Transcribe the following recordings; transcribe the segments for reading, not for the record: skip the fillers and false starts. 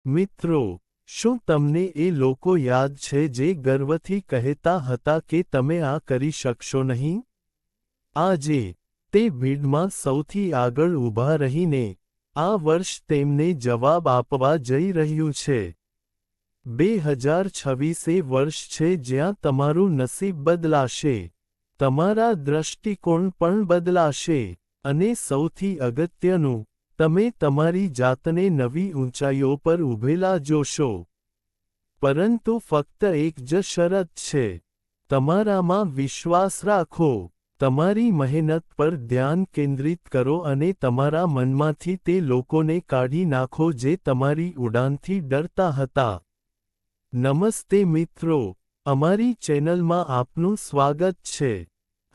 મિત્રો, શું તમને એ લોકો યાદ છે જે ગર્વથી કહેતા હતા કે તમે આ કરી શકશો નહીં? આજે, તે ભીડમાં સૌથી આગળ ઊભા રહીને, આ વર્ષ તેમને જવાબ આપવા જઈ રહ્યું છે. 2026 એ વર્ષ છે જ્યાં તમારું નસીબ બદલાશે. તમારા દૃષ્ટિકોણ પણ બદલાશે, અને સૌથી અગત્યનું, તમે તમારી જાતને નવી ઊંચાઈઓ પર ઊભેલા જોશો. પરંતુ ફક્ત એક જ શરત છે. તમારામાં વિશ્વાસ રાખો, તમારી મહેનત પર ધ્યાન કેન્દ્રિત કરો અને તમારા મનમાંથી તે લોકોને કાઢી નાખો જે તમારી ઉડાનથી ડરતા હતા. નમસ્તે મિત્રો, અમારી ચેનલમાં આપનું સ્વાગત છે.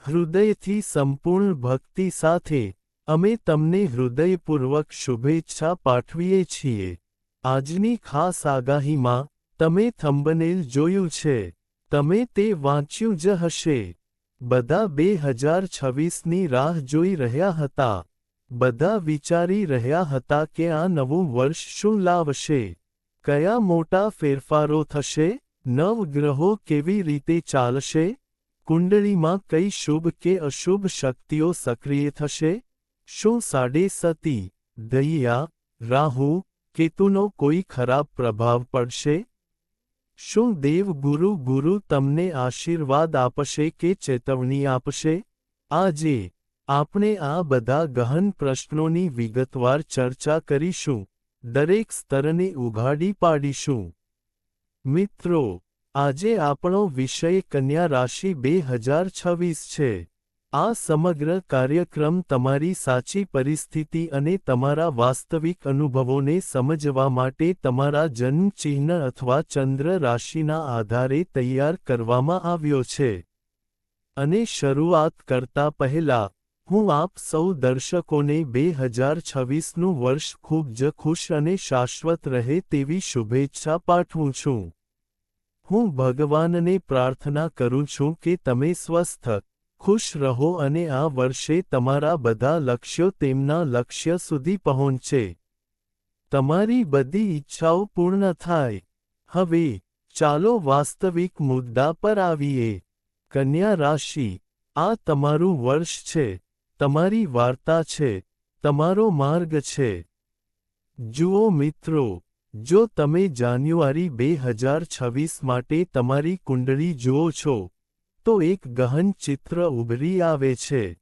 હૃદયથી સંપૂર્ણ ભક્તિ સાથે, અમે તમને હૃદયપૂર્વક શુભેચ્છા પાઠવીએ છીએ. આજની ખાસ આગાહીમાં, તમે થંબનેલ જોયું છે. તમે તે વાંચ્યું જ હશે. બધા 2026ની રાહ જોઈ રહ્યા હતા. બધા વિચારી રહ્યા હતા કે આ નવું વર્ષ શું લાવશે. કયા મોટા ફેરફારો થશે? નવગ્રહો કેવી રીતે ચાલશે? કુંડળીમાં કઈ શુભ કે અશુભ શક્તિઓ સક્રિય થશે? શું સાડેસતી, દૈયા, રાહુ, કેતુનો કોઈ ખરાબ પ્રભાવ પડશે? શું દેવગુરુ ગુરુ તમને આશીર્વાદ આપશે કે ચેતવણી આપશે? આજે, આપણે આ બધા ગહન પ્રશ્નોની વિગતવાર ચર્ચા કરીશું, દરેક સ્તરને ઉઘાડી પાડીશું. મિત્રો, આજે આપણો વિષય કન્યા રાશિ 2026 છે. આ સમગ્ર કાર્યક્રમ તમારી સાચી પરિસ્થિતિ અને તમારા વાસ્તવિક અનુભવોને સમજવા માટે તમારા જન્મ ચિહ્ન અથવા ચંદ્ર રાશિના આધારે તૈયાર કરવામાં આવ્યો છે. અને શરૂઆત કરતા પહેલા, હું આપ સૌ દર્શકોને 2026નું વર્ષ ખૂબ જ ખુશ અને શાશ્વત રહે તેવી શુભેચ્છા પાઠવું છું. હું ભગવાનને પ્રાર્થના કરું છું કે તમે સ્વસ્થ, ખુશ રહો અને આ વર્ષે તમારા બધા લક્ષ્યો તેમના લક્ષ્ય સુધી પહોંચે. તમારી બધી ઈચ્છાઓ પૂર્ણ થાય. હવે, ચાલો વાસ્તવિક મુદ્દા પર આવીએ. કન્યા રાશિ, આ તમારું વર્ષ છે, તમારી વાર્તા છે, તમારો માર્ગ છે. જુઓ મિત્રો, જો તમે જાન્યુઆરી 2026 માટે તમારી કુંડળી જુઓ છો, તો એક ગહન ચિત્ર ઉભરી આવે છે.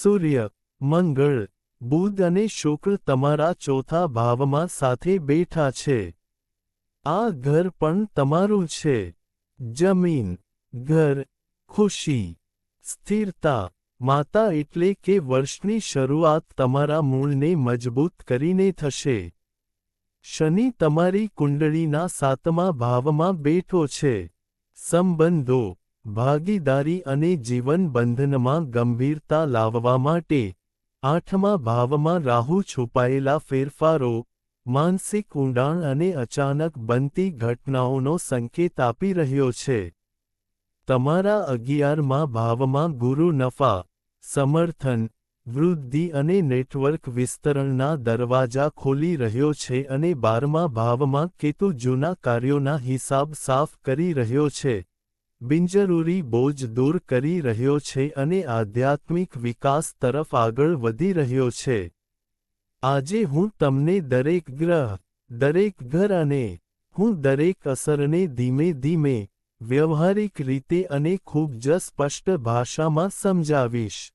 સૂર્ય, મંગળ, બુધ અને શુક્ર તમારા ચોથા ભાવમાં સાથે બેઠા છે. આ ઘર પણ તમારું છે. જમીન, ઘર, ખુશી, સ્થિરતા, માતા એટલે કે વર્ષની શરૂઆત તમારા મૂળને મજબૂત કરીને થશે. શનિ તમારી કુંડળીના 7મા ભાવમાં બેઠો છે. સંબંધો, ભાગીદારી અને જીવન બંધનમાં ગંભીરતા લાવવા માટે. 8મા ભાવમાં રાહુ છુપાયેલા ફેરફારો, માનસિક ઊંડાણ અને અચાનક બનતી ઘટનાઓનો સંકેત આપી રહ્યો છે. તમારા 11મા ભાવમાં ગુરુ નફા, સમર્થન, વૃદ્ધિ અને નેટવર્ક વિસ્તરણના દરવાજા ખોલી રહ્યો છે અને 12મા ભાવમાં કેતુ જૂના કાર્યોના હિસાબ સાફ કરી રહ્યો છે. બિનજરૂરી બોજ દૂર કરી રહ્યો છે અને આધ્યાત્મિક વિકાસ તરફ આગળ વધી રહ્યો છે. આજે હું તમને દરેક ગ્રહ, દરેક ઘર અને હું દરેક અસરને ધીમે ધીમે, વ્યવહારિક રીતે અને ખૂબ જ સ્પષ્ટ ભાષામાં સમજાવીશ.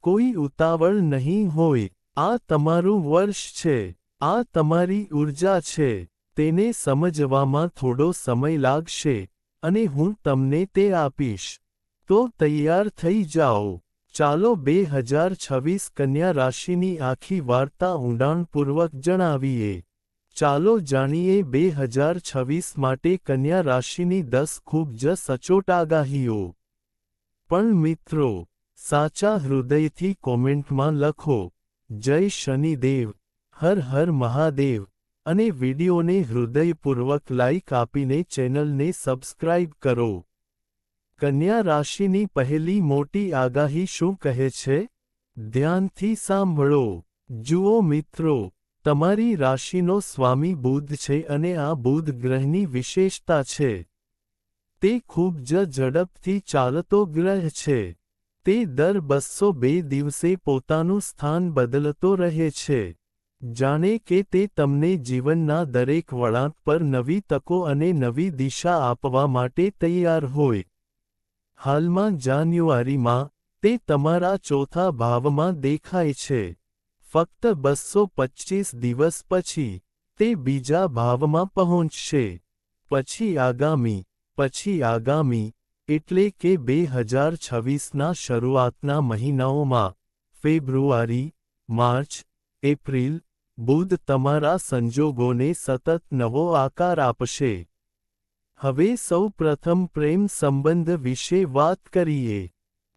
કોઈ ઉતાવળ નહીં હોય. આ તમારું વર્ષ છે. આ તમારી ઊર્જા છે. તેને સમજવામાં થોડો સમય લાગશે, અને હું તમને તે આપીશ. તો તૈયાર થઈ જાઓ. ચાલો 2026 કન્યા રાશિની આખી વાર્તા ઊંડાણપૂર્વક જણાવીએ. ચાલો જાણીએ 2026 માટે કન્યા રાશિની 10 ખૂબ જ સચોટ આગાહીઓ. પણ મિત્રો, સાચા હૃદયથી કોમેન્ટમાં લખો, જય શનિદેવ, હર હર મહાદેવ, અને વિડીયોને હૃદયપૂર્વક લાઇક આપીને ચેનલને સબસ્ક્રાઇબ કરો. કન્યા રાશિની પહેલી મોટી આગાહી શું કહે છે? ધ્યાનથી સાંભળો. જુઓ મિત્રો, તમારી રાશિનો સ્વામી બુધ છે અને આ બુધ ગ્રહની વિશેષતા છે. તે ખૂબ જ ઝડપથી ચાલતો ગ્રહ છે. તે દર 202 દિવસે પોતાનું સ્થાન બદલતો રહે છે. જાણે કે તે તમને જીવનના દરેક વળાંક પર નવી તકો અને નવી દિશા આપવા માટે તૈયાર હોય. હાલમાં જાન્યુઆરીમાં, તે તમારા ચોથા ભાવમાં દેખાય છે. ફક્ત 225 દિવસ પછી, તે બીજા ભાવમાં પહોંચશે. પછી આગામી, એટલે કે 2026ના શરૂઆતના મહિનાઓમાં, ફેબ્રુઆરી, માર્ચ, એપ્રિલ, બુધ તમારા સંજોગોને સતત નવો આકાર આપશે. હવે સૌ પ્રથમ પ્રેમ સંબંધ વિશે વાત કરીએ.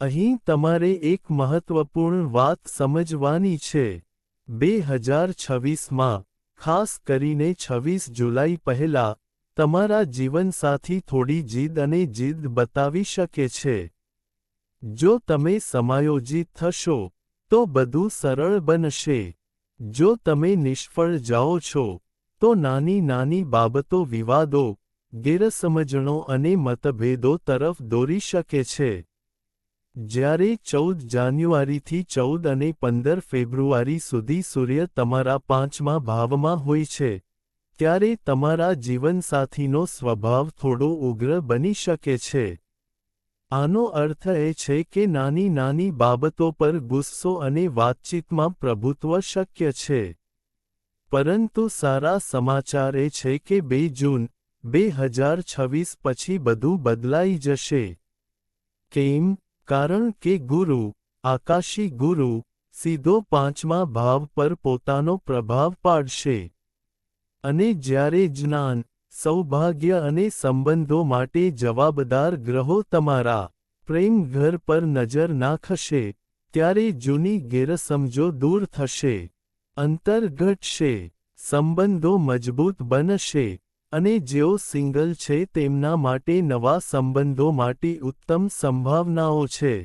અહીં તમારે એક મહત્વપૂર્ણ વાત સમજવાની છે. 2026માં, ખાસ કરીને 26 જુલાઈ પહેલાં, તમારા જીવનસાથી થોડી જીદ બતાવી શકે છે. જો તમે સમાયોજિત થશો, તો બધું સરળ બનશે. જો તમે નિષ્ફળ જાઓ છો, તો નાની બાબતો વિવાદો, ગેરસમજણો અને મતભેદો તરફ દોરી શકે છે. જ્યારે 14 જાન્યુઆરીથી 14 અને 15 ફેબ્રુઆરી સુધી સૂર્ય તમારા 5મા ભાવમાં હોય છે, ત્યારે તમારા જીવનસાથીનો સ્વભાવ થોડો ઉગ્ર બની શકે છે. આનો અર્થ એ છે કે નાની બાબતો પર ગુસ્સો અને વાતચીતમાં પ્રભુત્વ શક્ય છે. પરંતુ સારા સમાચાર એ છે કે 2 જૂન, 2026 પછી બધું બદલાઈ જશે. કેમ? કારણ કે ગુરુ, આકાશી ગુરુ, સીધો 5મા ભાવ પર પોતાનો પ્રભાવ પાડશે. અને જ્યારે જ્ઞાન, સૌભાગ્ય અને સંબંધો માટે જવાબદાર ગ્રહો તમારા પ્રેમ ઘર પર નજર નાખશે, ત્યારે જૂની ગેરસમજો દૂર થશે. અંતર ઘટશે, સંબંધો મજબૂત બનશે, અને જેઓ સિંગલ છે તેમના માટે નવા સંબંધો માટે ઉત્તમ સંભાવનાઓ છે.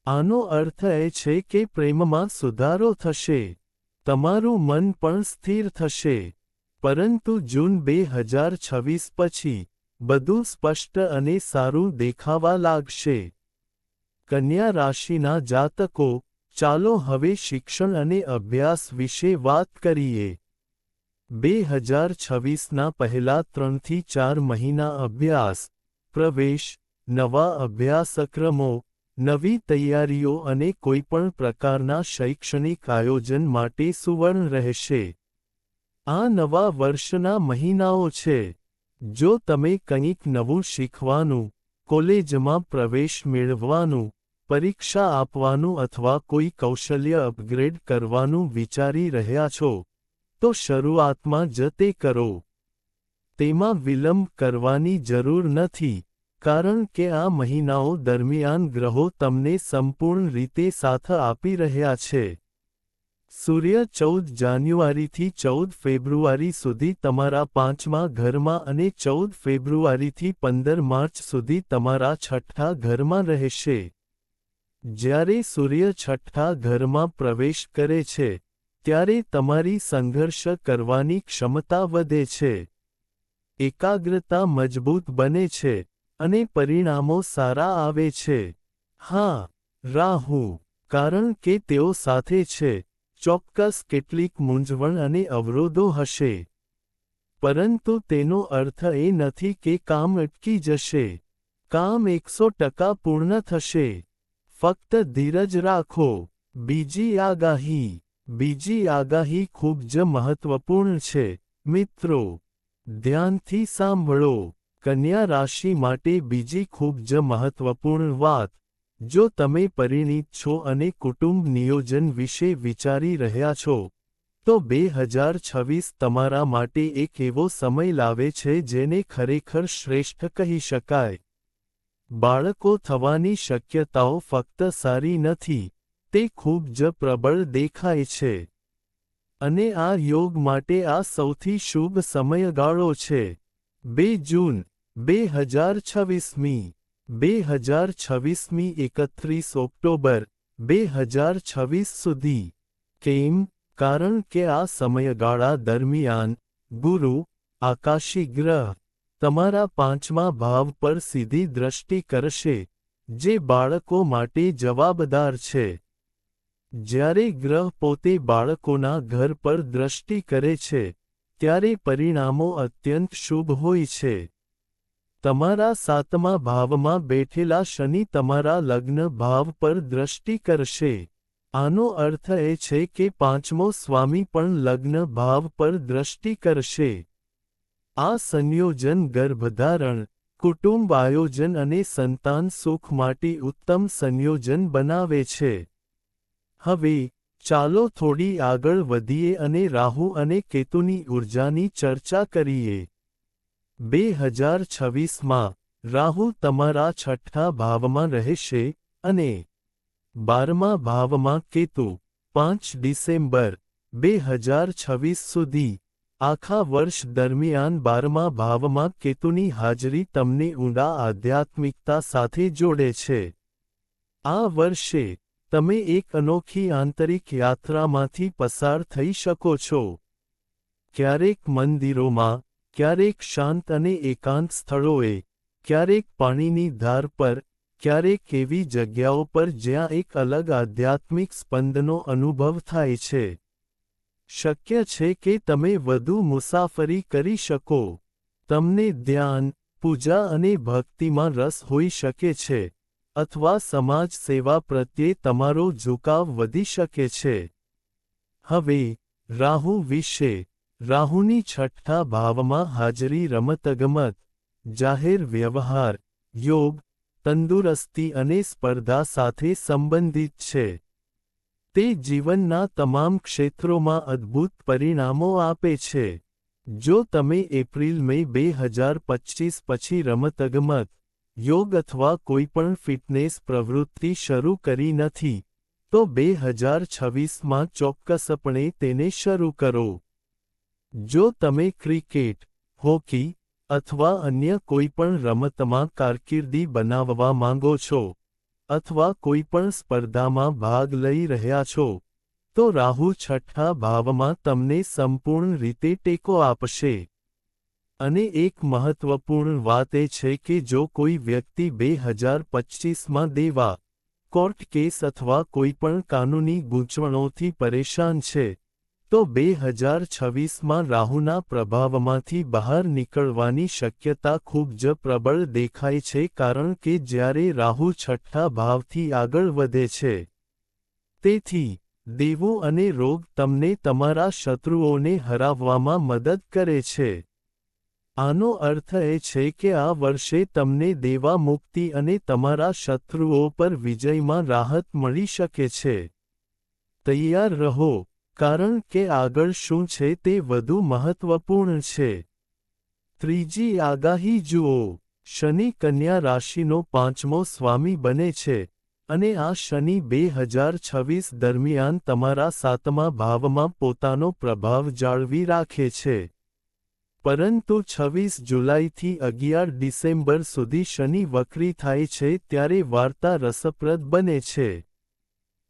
આનો અર્થ એ છે કે પ્રેમમાં સુધારો થશે. તમારું મન પણ સ્થિર થશે. પરંતુ જૂન 2026 પછી, બધું સ્પષ્ટ અને સારું દેખાવા લાગશે. કન્યા રાશિના જાતકો, ચાલો હવે શિક્ષણ અને અભ્યાસ વિશે વાત કરીએ. 2026ના પહેલા 3થી 4 મહિના અભ્યાસ, પ્રવેશ, નવા અભ્યાસક્રમો, નવી તૈયારીઓ અને કોઈપણ પ્રકારના શૈક્ષણિક આયોજન માટે સુવર્ણ રહેશે. આ નવા વર્ષના મહિનાઓ છે. જો તમે કંઈક નવું શીખવાનું, કોલેજમાં પ્રવેશ મેળવવાનું, પરીક્ષા આપવાનું અથવા કોઈ કૌશલ્ય અપગ્રેડ કરવાનું વિચારી રહ્યા છો, તો શરૂઆતમાં જ તે કરો. તેમાં વિલંબ કરવાની જરૂર નથી, કારણ કે આ મહિનાઓ દરમિયાન ગ્રહો તમને સંપૂર્ણ રીતે સાથ આપી રહ્યા છે. સૂર્ય 14 જાન્યુઆરીથી 14 ફેબ્રુઆરી સુધી તમારા 5મા ઘરમાં અને 14 ફેબ્રુઆરીથી 15 માર્ચ સુધી તમારા 6થા ઘરમાં રહેશે. જ્યારે સૂર્ય 6થા ઘરમાં પ્રવેશ કરે છે, ત્યારે તમારી સંઘર્ષ કરવાની ક્ષમતા વધે છે. એકાગ્રતા મજબૂત બને છે, અને પરિણામો સારા આવે છે. હા, રાહુ, કારણ કે તેઓ સાથે છે, ચોક્કસ કેટલીક મૂંઝવણ અને અવરોધો હશે. પરંતુ તેનો અર્થ એ નથી કે કામ અટકી જશે. કામ 100% પૂર્ણ થશે. ફક્ત ધીરજ રાખો. બીજી આગાહી ખૂબ જ મહત્વપૂર્ણ છે, મિત્રો. ધ્યાનથી સાંભળો. કન્યા રાશિ માટે બીજી ખૂબ જ મહત્વપૂર્ણ વાત. જો તમે પરિણીત છો અને કુટુંબ નિયોજન વિશે વિચારી રહ્યા છો, તો 2026 તમારા માટે એક એવો સમય લાવે છે જેને ખરેખર શ્રેષ્ઠ કહી શકાય. બાળકો થવાની શક્યતાઓ ફક્ત સારી નથી, તે ખૂબ જ પ્રબળ દેખાય છે. અને આ યોગ માટે આ સૌથી શુભ સમયગાળો છે. 2 જૂન, 2026મી, 2026મી 31 ઓક્ટોબર, 2026 સુધી. કેમ? કારણ કે આ સમયગાળા દરમિયાન ગુરુ, આકાશી ગ્રહ, તમારા 5મા ભાવ પર સીધી દ્રષ્ટિ કરશે, જે બાળકો માટે જવાબદાર છે. જ્યારે ગ્રહ પોતે બાળકોના ઘર પર દ્રષ્ટિ કરે છે, ત્યારે પરિણામો અત્યંત શુભ હોય છે. તમારા 7મા ભાવમાં બેઠેલા શનિ તમારા લગ્ન ભાવ પર દ્રષ્ટિ કરશે. આનો અર્થ એ છે કે 5મો સ્વામી પણ લગ્ન ભાવ પર દ્રષ્ટિ કરશે. આ સંયોજન ગર્ભધારણ, કુટુંબ આયોજન અને સંતાન સુખ માટે ઉત્તમ સંયોજન બનાવે છે. હવે ચાલો થોડી આગળ વધીએ અને રાહુ અને કેતુની ઊર્જાની ચર્ચા કરીએ. 2026માં રાહુ તમારા 6ઠા ભાવમાં રહેશે અને 12મા ભાવમાં કેતુ 5 ડિસેમ્બર 2026 સુધી. આખા વર્ષ દરમિયાન 12મા ભાવમાં કેતુની હાજરી તમને ઊંડા આધ્યાત્મિકતા સાથે જોડે છે. આ વર્ષે તમે એક અનોખી આંતરિક યાત્રામાંથી પસાર થઈ શકો છો. ક્યારેક મંદિરોમાં, ક્યારેક શાંત અને એકાંત સ્થળોએ, ક્યારેક પાણીની ધાર પર, ક્યારેક એવી જગ્યાઓ પર જ્યાં એક અલગ આધ્યાત્મિક સ્પંદનો અનુભવ થાય છે. શક્ય છે કે તમે વધુ મુસાફરી કરી શકો. તમને ધ્યાન, પૂજા અને ભક્તિમાં રસ હોઈ શકે છે, અથવા સમાજ સેવા પ્રત્યે તમારો ઝુકાવ વધી શકે છે. હવે રાહુ વિશે. રાહુની 6ઠા ભાવમાં હાજરી રમતગમત, જાહેર વ્યવહાર, યોગ, તંદુરસ્તી અને સ્પર્ધા સાથે સંબંધિત છે. તે જીવનના તમામ ક્ષેત્રોમાં અદ્ભુત પરિણામો આપે છે. જો તમે એપ્રિલ-મે 2025 પછી રમતગમત, યોગ અથવા કોઈપણ ફિટનેસ પ્રવૃત્તિ શરૂ કરી નથી, તો 2026માં ચોક્કસપણે તેને શરૂ કરો. જો તમે ક્રિકેટ, હોકી અથવા અન્ય કોઈપણ રમતમાં કારકિર્દી બનાવવા માંગો છો, અથવા કોઈપણ સ્પર્ધામાં ભાગ લઈ રહ્યા છો, તો રાહુ 6ઠા ભાવમાં તમને સંપૂર્ણ રીતે ટેકો આપશે. અને એક મહત્વપૂર્ણ વાત એ છે કે જો કોઈ વ્યક્તિ 2025માં દેવા, કોર્ટ કેસ અથવા કોઈપણ કાનૂની ગૂંચવણોથી પરેશાન છે, તો 2026માં રાહુના પ્રભાવમાંથી બહાર નીકળવાની શક્યતા ખૂબ જ પ્રબળ દેખાય છે કારણ કે જ્યારે રાહુ 6ઠા ભાવથી આગળ વધે છે. તેથી, દેવું અને રોગ તમને તમારા શત્રુઓને હરાવવામાં મદદ કરે છે. આનો અર્થ એ છે કે આ વર્ષે તમને દેવા મુક્તિ અને તમારા શત્રુઓ પર વિજયમાં રાહત મળી શકે છે. તૈયાર રહો, કારણ કે આગળ શું છે તે વધુ મહત્વપૂર્ણ છે. ત્રીજી આગાહી જુઓ. શનિ કન્યા રાશિનો 5મો સ્વામી બને છે, અને આ શનિ 2026 દરમિયાન તમારા 7મા ભાવમાં પોતાનો પ્રભાવ જાળવી રાખે છે. પરંતુ 26 જુલાઈથી 11 ડિસેમ્બર સુધી શનિ વક્રી થાય છે ત્યારે વાર્તા રસપ્રદ બને છે.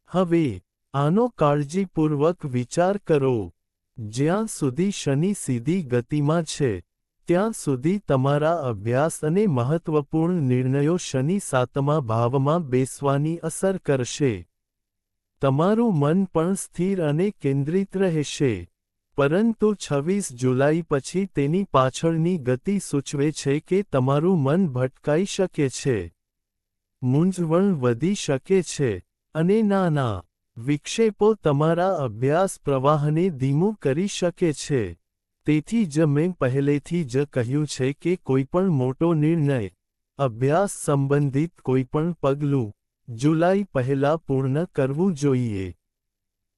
હવે આનો કાળજીપૂર્વક વિચાર કરો. જ્યાં સુધી શનિ સીધી ગતિમાં છે, ત્યાં સુધી તમારા અભ્યાસ અને મહત્વપૂર્ણ નિર્ણયો શનિ 7મા ભાવમાં બેસવાની અસર કરશે. તમારું મન પણ સ્થિર અને કેન્દ્રિત રહેશે. પરંતુ 26 જુલાઈ પછી તેની પાછળની ગતિ સૂચવે છે કે તમારું મન ભટકાઈ શકે છે. મૂંઝવણ વધી શકે છે, અને નાના વિક્ષેપો તમારા અભ્યાસ પ્રવાહને ધીમું કરી શકે છે. તેથી જ મેં પહેલેથી જ કહ્યું છે કે કોઈપણ મોટો નિર્ણય, અભ્યાસ સંબંધિત કોઈપણ પગલું, જુલાઈ પહેલાં પૂર્ણ કરવું જોઈએ.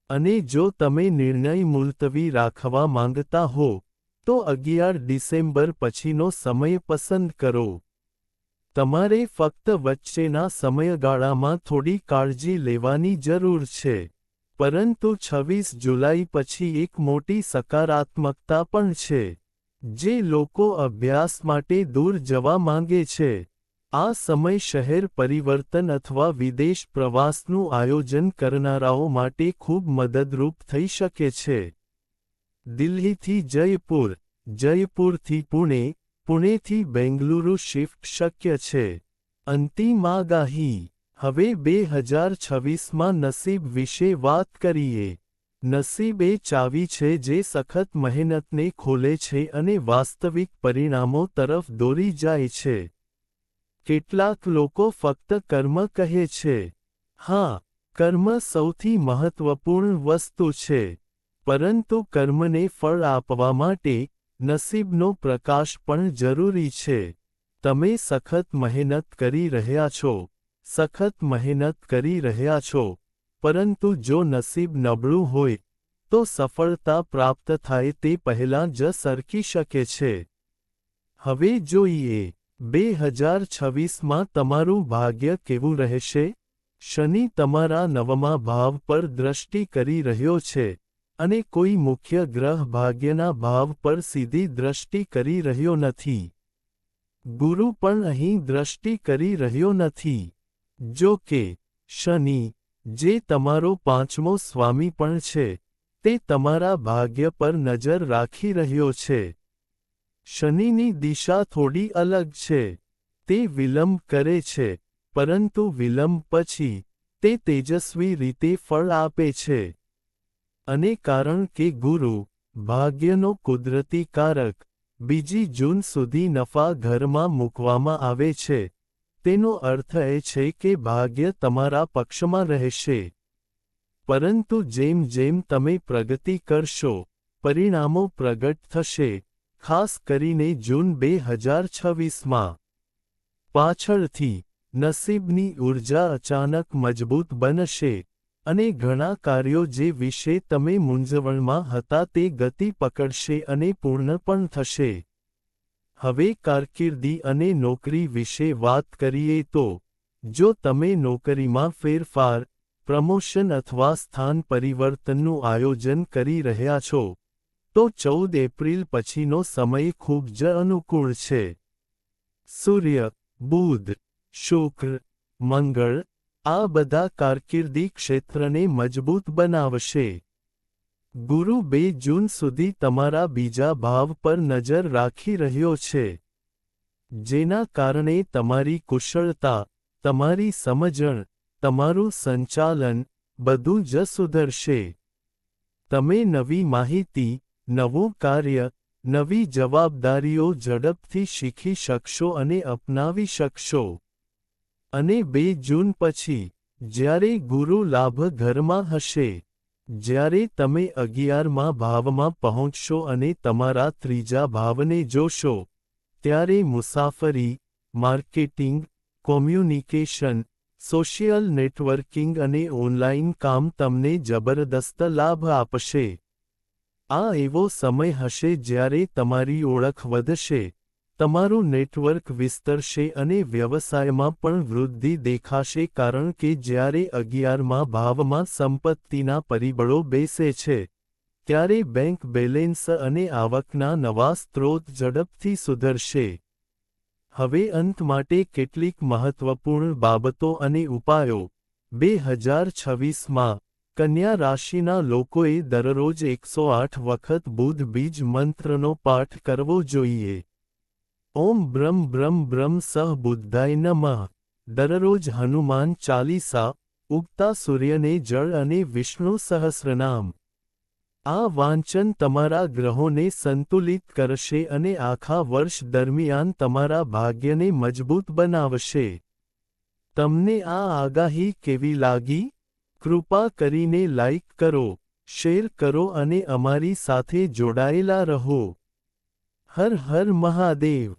અને જો તમે નિર્ણય મુલતવી રાખવા માંગતા હો, તો 11 ડિસેમ્બર પછીનો સમય પસંદ કરો. તમારે ફક્ત વચ્ચેના સમયગાળામાં થોડી કાળજી લેવાની જરૂર છે. પરંતુ 26 જુલાઈ પછી એક મોટી સકારાત્મકતા પણ છે. જે લોકો અભ્યાસ માટે દૂર જવા માંગે છે, આ સમય શહેર પરિવર્તન અથવા વિદેશ પ્રવાસનું આયોજન કરનારાઓ માટે ખૂબ મદદરૂપ થઈ શકે છે. દિલ્હીથી જયપુર, જયપુરથી પુણે, પુણેથી બેંગલુરુ શિફ્ટ શક્ય છે. અંતિમ આગાહી. હવે 2026માં નસીબ વિશે વાત કરીએ. નસીબ એ ચાવી છે જે સખત મહેનતને ખોલે છે અને વાસ્તવિક પરિણામો તરફ દોરી જાય છે. કેટલાક લોકો ફક્ત કર્મ કહે છે. હા, કર્મ સૌથી મહત્વપૂર્ણ વસ્તુ છે. પરંતુ કર્મને ફળ આપવા માટે નસીબનો પ્રકાશ પણ જરૂરી છે. તમે સખત મહેનત કરી રહ્યા છો, સખત મહેનત કરી રહ્યા છો, પરંતુ જો નસીબ નબળું હોય, તો સફળતા પ્રાપ્ત થાય તે પહેલાં જ સરકી શકે છે. હવે જોઈએ, 2026માં તમારું ભાગ્ય કેવું રહેશે? શનિ તમારા 9મા ભાવ પર દ્રષ્ટિ કરી રહ્યો છે, અને કોઈ મુખ્ય ગ્રહ ભાગ્યના ભાવ પર સીધી દ્રષ્ટિ કરી રહ્યો નથી. ગુરુ પણ અહીં દ્રષ્ટિ કરી રહ્યો નથી. જો કે, શનિ, જે તમારો 5મો સ્વામી પણ છે, તે તમારા ભાગ્ય પર નજર રાખી રહ્યો છે. શનિની દિશા થોડી અલગ છે. તે વિલંબ કરે છે, પરંતુ વિલંબ પછી, તે તેજસ્વી રીતે ફળ આપે છે. અને કારણ કે ગુરુ, ભાગ્યનો કુદરતી કારક, 2 જૂન સુધી નફા ઘરમાં મૂકવામાં આવે છે, તેનો અર્થ એ છે કે ભાગ્ય તમારા પક્ષમાં રહેશે. પરંતુ જેમ જેમ તમે પ્રગતિ કરશો, પરિણામો પ્રગટ થશે, ખાસ કરીને જૂન 2026માં. પાછળથી, નસીબની ઊર્જા અચાનક મજબૂત બનશે, અને ઘણા કાર્યો જે વિશે તમે મૂંઝવણમાં હતા તે ગતિ પકડશે અને પૂર્ણ પણ થશે. હવે કારકિર્દી અને નોકરી વિશે વાત કરીએ તો, જો તમે નોકરીમાં ફેરફાર, પ્રમોશન અથવા સ્થાન પરિવર્તનનું આયોજન કરી રહ્યા છો, તો 14 એપ્રિલ પછીનો સમય ખૂબ જ અનુકૂળ છે. સૂર્ય, બુધ, શુક્ર, મંગળ, આ બધા કારકિર્દી ક્ષેત્રને મજબૂત બનાવશે. ગુરુ 2 જૂન સુધી તમારા બીજા ભાવ પર નજર રાખી રહ્યો છે. જેના કારણે તમારી કુશળતા, તમારી સમજણ, તમારું સંચાલન, બધું જ સુધરશે. તમે નવી માહિતી, નવું કાર્ય, નવી જવાબદારીઓ ઝડપથી શીખી શકશો અને અપનાવી શકશો. અને 2 જૂન પછી, જ્યારે ગુરુ લાભ ઘરમાં હશે, જ્યારે તમે 11મા ભાવમાં પહોંચશો અને તમારા 3જા ભાવને જોશો, ત્યારે મુસાફરી, માર્કેટિંગ, કોમ્યુનિકેશન, સોશિયલ નેટવર્કિંગ અને ઓનલાઇન કામ તમને જબરદસ્ત લાભ આપશે. આ એવો સમય હશે જ્યારે તમારી ઓળખ વધશે, તમારું નેટવર્ક વિસ્તરશે અને વ્યવસાયમાં પણ વૃદ્ધિ દેખાશે કારણ કે જ્યારે 11મા ભાવમાં સંપત્તિના પરિબળો બેસે છે, ત્યારે બેંક બેલેન્સ અને આવકના નવા સ્ત્રોત ઝડપથી સુધરશે. હવે અંત માટે કેટલીક મહત્વપૂર્ણ બાબતો અને ઉપાયો. 2026માં, કન્યા રાશિના લોકોએ દરરોજ 108 વખત બુધ બીજ મંત્રનો પાઠ કરવો જોઈએ. ઓમ બ્રહ્મ બ્રહ્મ બ્રહ્મ સહ બુદ્ધાય નમઃ. દરરોજ હનુમાન ચાલીસા, ઉગતા સૂર્યને જળ અને વિષ્ણુ સહસ્રનામ. આ વાંચન તમારા ગ્રહોને સંતુલિત કરશે અને આખા વર્ષ દરમિયાન તમારા ભાગ્યને મજબૂત બનાવશે. તમને આ આગાહી કેવી લાગી? કૃપા કરીને લાઇક કરો, શેર કરો અને અમારી સાથે જોડાયેલા રહો. હર હર મહાદેવ.